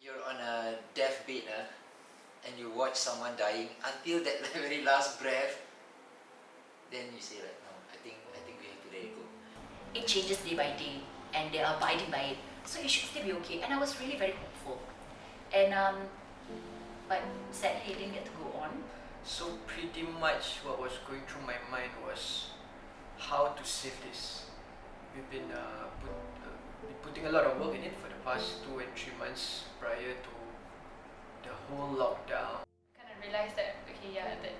you're on a deathbed and you watch someone dying until that very last breath, then you say like, no, I think we have to let it go. It changes day by day and they are abiding by it. So it should still be okay. And I was really very hopeful. And but sadly it didn't get to go on. So pretty much what was going through my mind was how to save this. We've been putting a lot of work in it for the past 2 and 3 months prior to the whole lockdown. Kind of realized that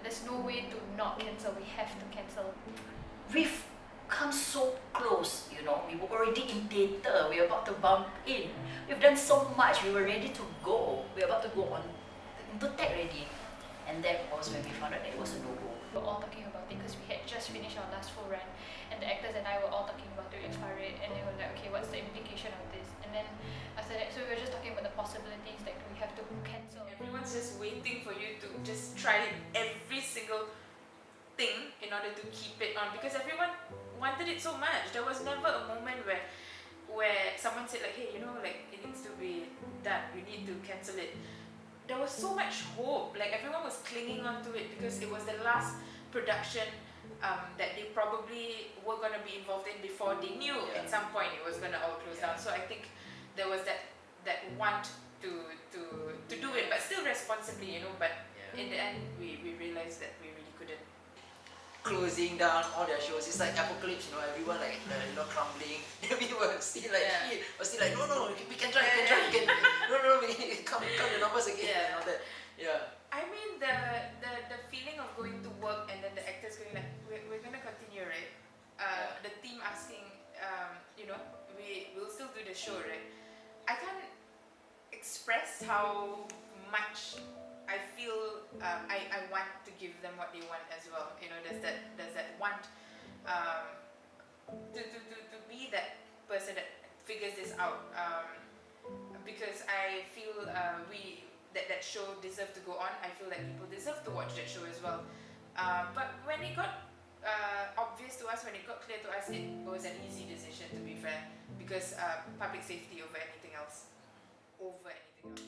there's no way to not cancel. We have to cancel. We've come so close, you know. We were already in theatre. We were about to bump in. We've done so much. We were ready to go. We were about to go on into tech already. And that was when we found out that it was a no-go. We were all talking about it because we had just finished our last full run, and the actors and I were all talking about it with Farid, and they were like, okay, what's the implication of this? And then after that, so we were just talking about the possibilities that we have to cancel. Everyone's just waiting for you to just try every single thing in order to keep it on, because everyone wanted it so much. There was never a moment where someone said like, hey, you know, like it needs to be done, you need to cancel it. There was so much hope, like everyone was clinging on to it because it was the last production that they probably were going to be involved in before they knew at some point it was going to all close down. So I think there was that want to do it, but still responsibly, you know. But in the end, we realized that we really couldn't. Closing down all their shows, it's like apocalypse, you know, everyone like crumbling. We were still like shit, but still like no, we can try, we can no, we can count the numbers again and all that. Yeah. I mean the feeling of going to work and then the actors going like, we're gonna continue, right? The team asking, you know, we'll still do the show, right? I can't express how much I feel I want to give them what they want as well. You know, there's that want to be that person that figures this out. Because I feel that show deserved to go on. I feel that people deserve to watch that show as well. But when it got obvious to us, when it got clear to us, it was an easy decision, to be fair, because public safety over anything else. Yeah.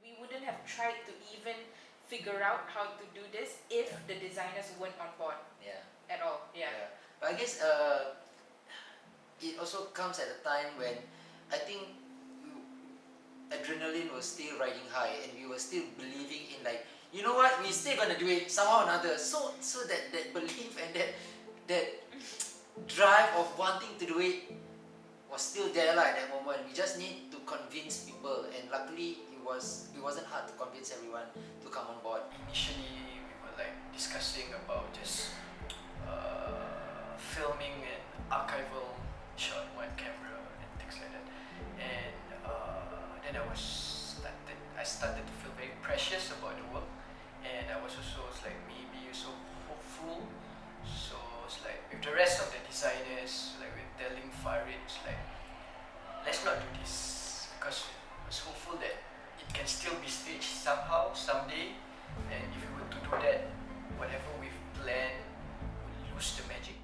We wouldn't have tried to even figure out how to do this if the designers weren't on board at all. Yeah. But I guess it also comes at a time when I think adrenaline was still riding high and we were still believing in like, you know what, we're still gonna do it somehow or another. So that belief and that drive of wanting to do it was still there at that moment. We just need to convince people, and luckily it wasn't hard to convince everyone to come on board. Initially, we were like discussing about just filming an archival shot, one camera and things like that. And then I started to feel very precious about the work, and I was like maybe so hopeful. So it's like with the rest of the designers, like we're telling Farid, it's like, let's not do this, because I was hopeful that it can still be staged somehow, someday, and if we were to do that, whatever we've planned will lose the magic.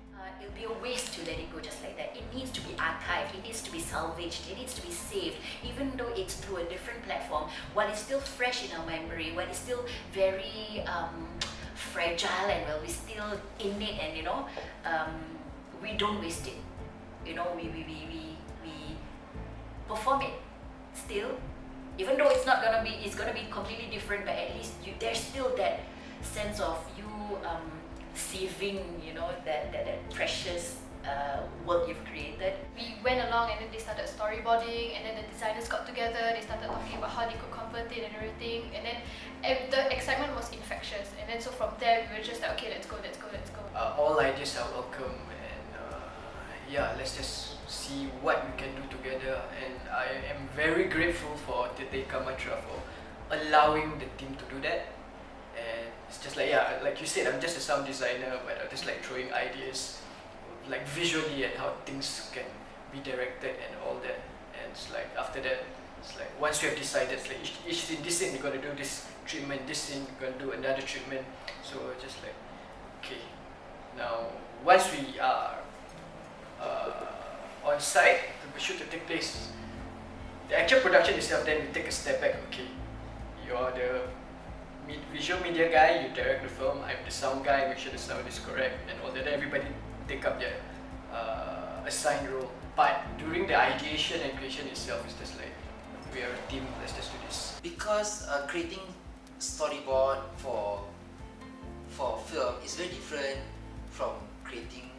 It'll be a waste to let it go just like that. It needs to be archived, it needs to be salvaged, it needs to be saved, even though it's through a different platform. While it's still fresh in our memory, while it's still very fragile, and while we're still in it, and you know, we don't waste it. You know, we perform it still, even though it's gonna be completely different, but at least there's still that sense of you saving, you know, that precious work you've created. We went along, and then they started storyboarding, and then the designers got together, they started talking about how they could convert it and everything, and then the excitement was infectious, and then so from there we were just like, okay, let's go. All ideas are welcome, and let's just see what we can do together. And I am very grateful for Tete Kamatra for allowing the team to do that. And it's just like, like you said, I'm just a sound designer, but I'm just like throwing ideas, like visually, and how things can be directed and all that. And it's like after that, It's like once we have decided, it's like each scene, this scene you're gonna do this treatment, this scene you're gonna do another treatment. So just like, okay, now once we are on site, the shoot to take place, the actual production itself, then we take a step back. Okay, you're the visual media guy, you direct the film. I'm the sound guy, make sure the sound is correct, and all that. Everybody take up their assigned role. But during the ideation and creation itself, it's just like, we are a team. Let's just do this. Because creating storyboard for film is very different from creating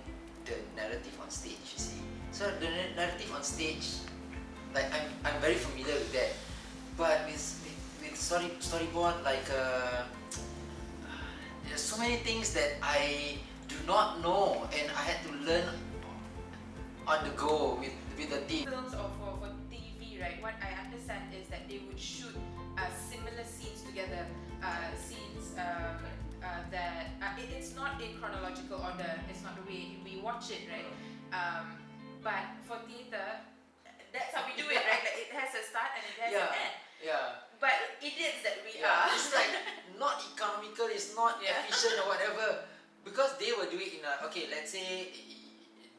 the narrative on stage. You see, so the narrative on stage, like I'm very familiar with that, but with storyboard, like there's so many things that I do not know, and I had to learn on the go with the team. Films or for TV, right? What I understand is that they would shoot similar scenes together, scenes that it's not in chronological order. It's not the way we watch it, right? But for theatre, that's how we do it, right? Like it has a start and it has an end. Yeah. But idiots that we Yeah, are. it's like not economical, it's not Yeah. efficient or whatever. Because they will do it in a, okay, let's say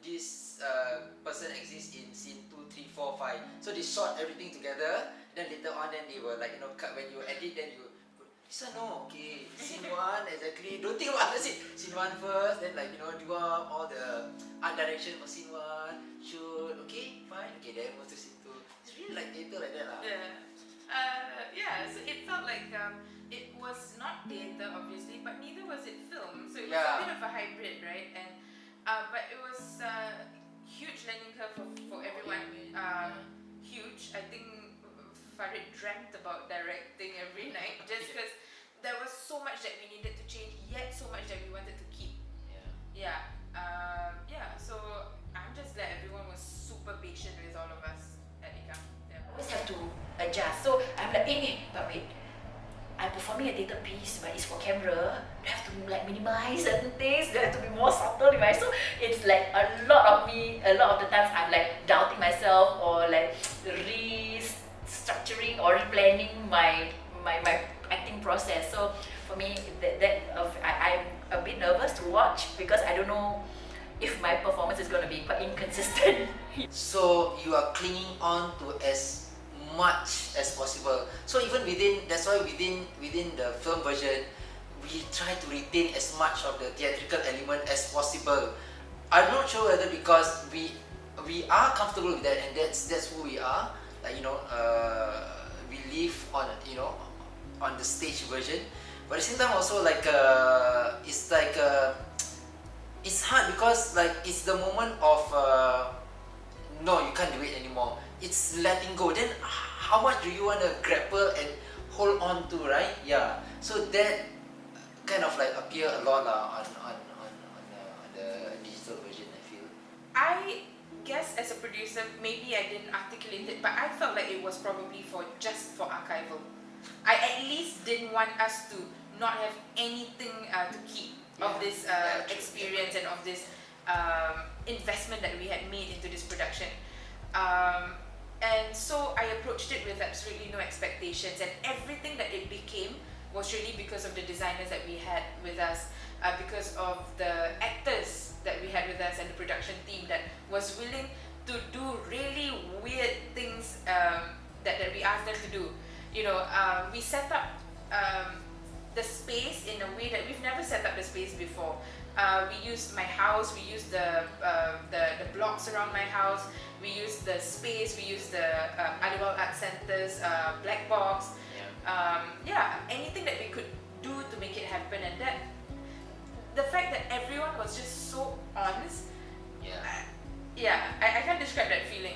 this person exists in scene 2, 3, 4, 5. So they shot everything together, then later on then they will like, cut when you edit, then you put, this one no, okay, scene 1 exactly, don't think about other scene. Scene 1 first, then like, do up all the art direction for scene 1, shoot, okay, fine, okay, then move to scene 2. It's really like theatre like that lah. Yeah, so it felt like it was not theatre obviously, but neither was it film. So it was Yeah. a bit of a hybrid, right? And but it was huge learning curve for everyone. Huge. I think Farid dreamt about directing every night just because there was so much that we needed to change, yet so much that we wanted to keep. Yeah. So I'm just glad everyone was super patient with all of us at ICAM. Always have to adjust. So I'm like, but wait, I'm performing a theatre piece, but it's for camera. I have to like minimize certain things. They have to be more subtle. Right? So it's like a lot of the times I'm like doubting myself or like restructuring or replanning my acting process. So for me, I'm a bit nervous to watch because I don't know if my performance is going to be quite inconsistent. So you are clinging on to as much as possible. So even that's why within the film version, we try to retain as much of the theatrical element as possible. I'm not sure whether because we are comfortable with that and that's who we are. Like we live on on the stage version, but at the same time also like it's hard because like it's the moment of no, you can't do it anymore. It's letting go. Then how much do you want to grapple and hold on to, right? Yeah. So that kind of like appear a lot on the digital version, I feel. I guess as a producer, maybe I didn't articulate it, but I felt like it was probably just for archival. I at least didn't want us to not have anything to keep of this true. experience and of this investment that we had made into this production. And so I approached it with absolutely no expectations, and everything that it became was really because of the designers that we had with us, because of the actors that we had with us and the production team that was willing to do really weird things that we asked them to do. We set up the space in a way that we've never set up the space before. We used my house, we used the blocks around my house, we used the space, we used the Aliwal Art Center's black box. Anything that we could do to make it happen, and that the fact that everyone was just so honest. I can't describe that feeling.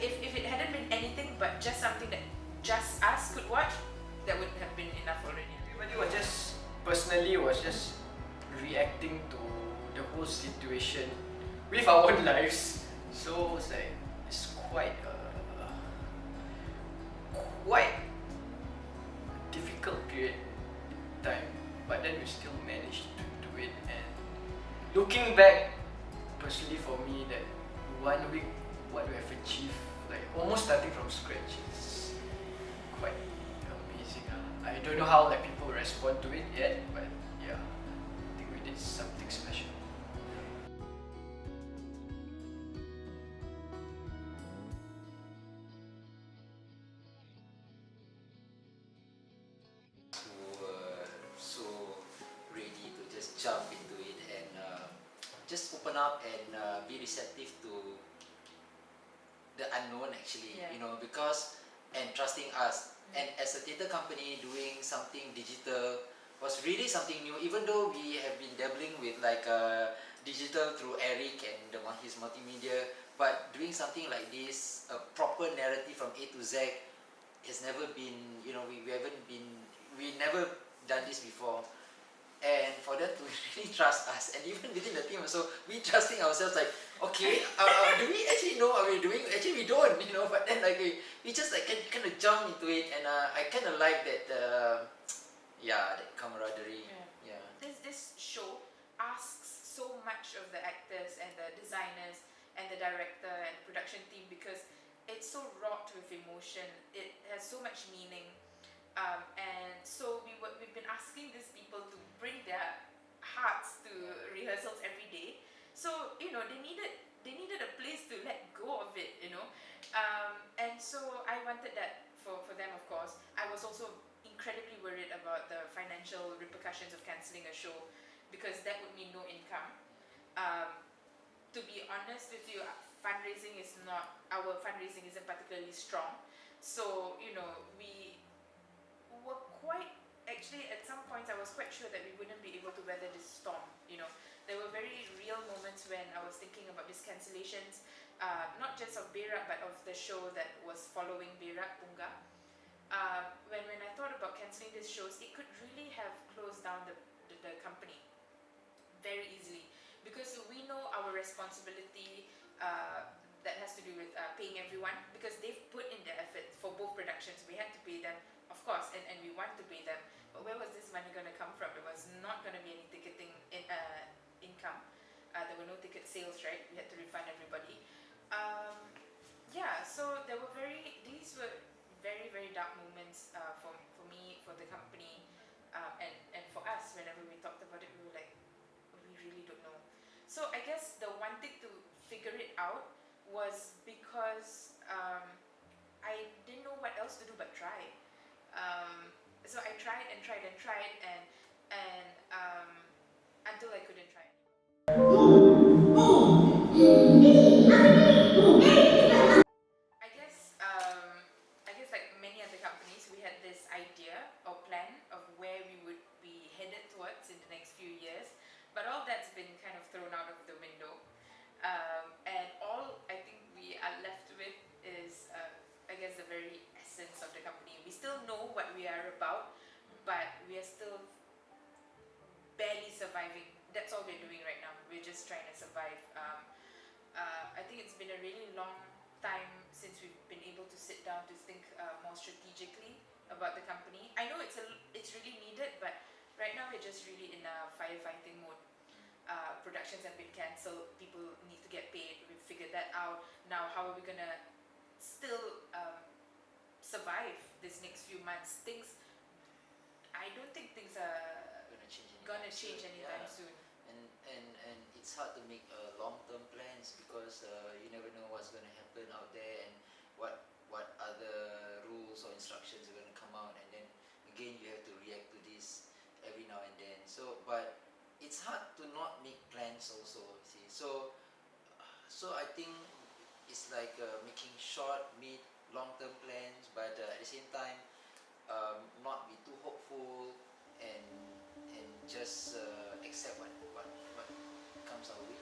If it hadn't been anything but just something that just us could watch, that would have been enough already. Everybody was just reacting to the whole situation with our own lives. So it's like it's quite difficult period time, but then we still managed to do it. And looking back, personally for me, that 1 week, what we have achieved, like almost starting from scratch, it's I don't know how like people respond to it yet, but yeah, I think we did something special. Who were so ready to just jump into it and just open up and be receptive to the unknown actually, Yeah. you know, because and trusting us. And as a theatre company, doing something digital was really something new. Even though we have been dabbling with like digital through Eric and his multimedia, but doing something like this, a proper narrative from A to Z, has never been. You know, we haven't been. We never done this before. And for them to really trust us, and even within the team also, we trusting ourselves like, okay, do we actually know what we're doing? Actually we don't, you know, but then like we just like kind of jump into it, and I kind of like that, yeah, that camaraderie, yeah. This show asks so much of the actors and the designers and the director and the production team because it's so wrought with emotion. It has so much meaning, and so we've been asking these people to bring their hearts to rehearsals every day. So you know they needed a place to let go of it, you know, and so I wanted that for them, of course. I was also incredibly worried about the financial repercussions of cancelling a show because that would mean no income. To be honest with you, fundraising isn't particularly strong. So you know we were quite actually at some points I was quite sure that we wouldn't be able to weather this storm. You know, there were very real moments when I was thinking about these cancellations, not just of Berak but of the show that was following Berak, Punga. When I thought about cancelling these shows, it could really have closed down the company very easily because we know our responsibility that has to do with paying everyone because they've put in the effort for both productions. We had to pay them, of course, and we want to pay them. But where was this money going to come from? There was not going to be any ticketing income. There were no ticket sales, right? We had to refund everybody. Yeah, so these were very, very dark moments for me, for the company, and for us. Whenever we talked about it, we were like, we really don't know. So I guess the wanting to figure it out was because I didn't know what else to do but try. So I tried and tried and tried and until I couldn't try. I guess like many other companies, we had this idea or plan of where we would be headed towards in the next few years, but all that's been kind of thrown out of the window. And all I think we are left with is, I guess, the very essence of the company. We still know what we are about, but we are still barely surviving. That's all we're doing right now. We're just trying to survive. I think it's been a really long time since we've been able to sit down to think more strategically about the company. I know it's really needed, but right now we're just really in a firefighting mode. Productions have been cancelled. People need to get paid. We've figured that out. Now, how are we gonna still survive this next few months? I don't think things are gonna change anytime soon. And it's hard to make long-term plans because you never know what's going to happen out there and what other rules or instructions are going to come out, and then again you have to react to this every now and then. So, but it's hard to not make plans also. See, so I think it's like making short, mid, long-term plans, but at the same time, not be too hopeful and just accept what comes our way,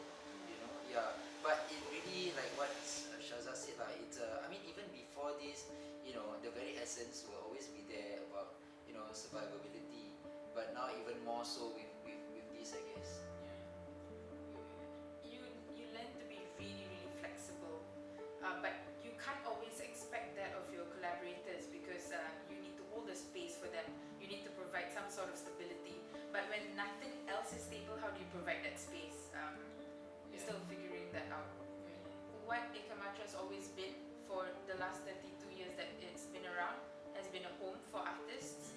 you know. Yeah, but it really like what Shaza said, like it's I mean even before this, you know, the very essence will always be there about, you know, survivability, but now even more so with this, I guess. You learn to be really, really flexible, but you can't always expect that of your collaborators because you need to hold a space for them. You need to provide some sort of stability. But when nothing else is stable, how do you provide that space? We're still figuring that out. What Ekamatra has always been for the last 32 years that it's been around has been a home for artists.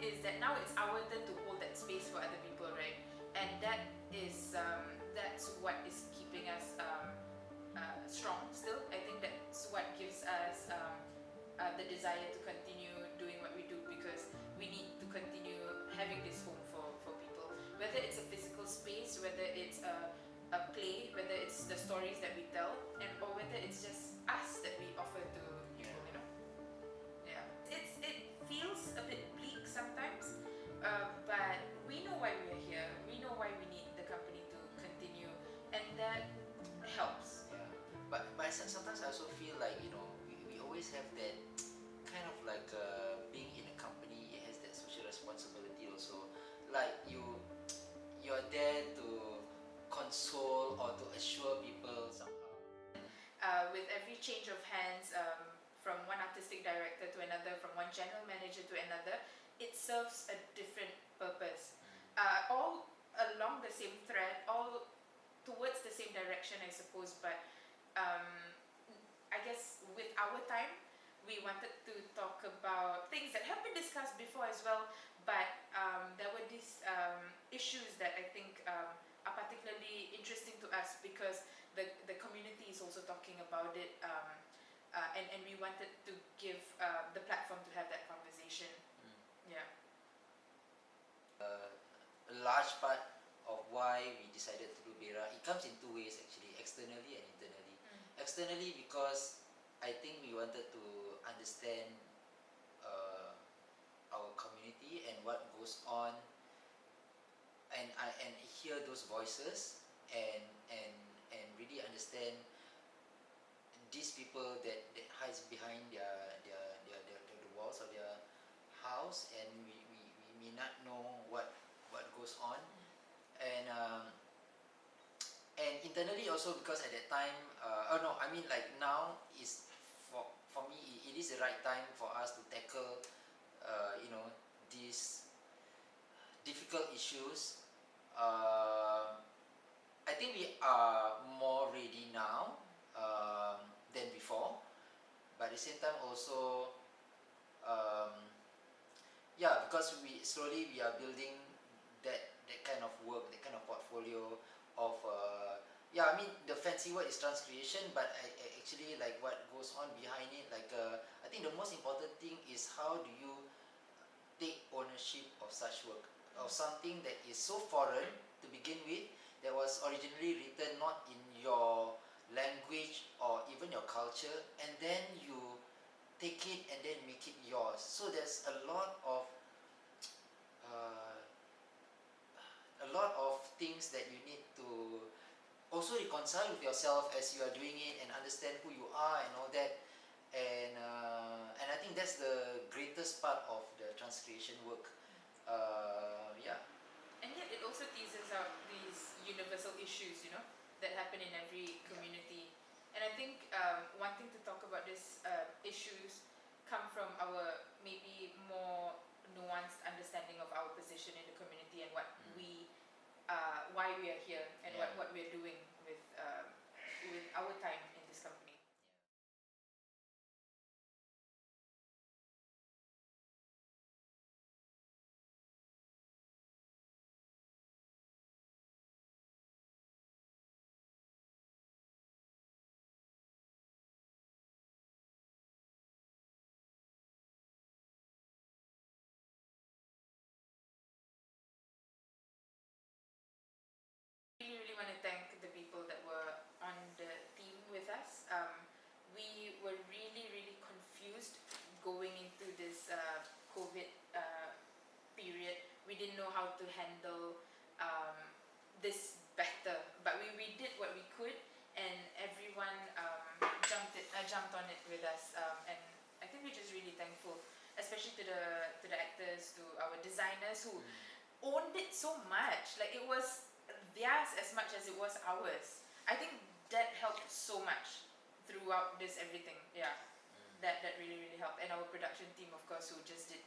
is that now it's our turn to hold that space for other people, right? And that is that's what is keeping us strong still. I think that's what gives us the desire to continue doing what we do, because we need to continue having this home for people. Whether it's a physical space, whether it's a play, whether it's the stories that we tell, and or whether it's just us that we offer to people, you know. Yeah, it feels a bit bleak sometimes, but we know why we're here. We know why we need the company to continue, and that helps. Yeah, but sometimes I also feel like, you know, we always have that kind of like being in a company, it has that social responsibility also. Like you're there to console or to assure people somehow. With every change of hands, from one artistic director to another, from one general manager to another, it serves a different purpose. All along the same thread, all towards the same direction, I suppose. But I guess with our time, we wanted to talk about things that have been discussed before as well. But there were these issues that I think are particularly interesting to us, because the community is also talking about it, and we wanted to give the platform to have that conversation. Yeah. A large part of why we decided to do Bera, it comes in two ways actually, externally and internally. Externally because I think we wanted to understand our community and what goes on, and hear those voices, and really understand these people that hides behind the walls of their house, and we may not know what goes on, and internally also because at that time, like now is for me it is the right time for us to tackle these difficult issues. I think we are more ready now than before, but at the same time also, because we are building that kind of work, that kind of portfolio of the fancy word is transcreation, but I actually like what goes on behind it. Like I think the most important thing is how do you take ownership of such work, of something that is so foreign to begin with, that was originally written not in your language or even your culture, and then you take it and then make it yours. So there's a lot of things that you need to also reconcile with yourself as you are doing it, and understand who you are and all that. And I think that's the greatest part of the transcreation work. And yet it also teases out these universal issues, you know, that happen in every community. And I think wanting to talk about these issues come from our maybe more nuanced understanding of our position in the community, and what why we are here, and what we are doing with our time in this company. Really want to thank the people that were on the team with us. We were really confused going into this COVID period. We didn't know how to handle this better, but we did what we could, and everyone jumped on it with us, and I think we're just really thankful, especially to the actors, to our designers who owned it so much. Like it was theirs as much as it was ours. I think that helped so much throughout this everything. Yeah, that really helped. And our production team, of course, who just did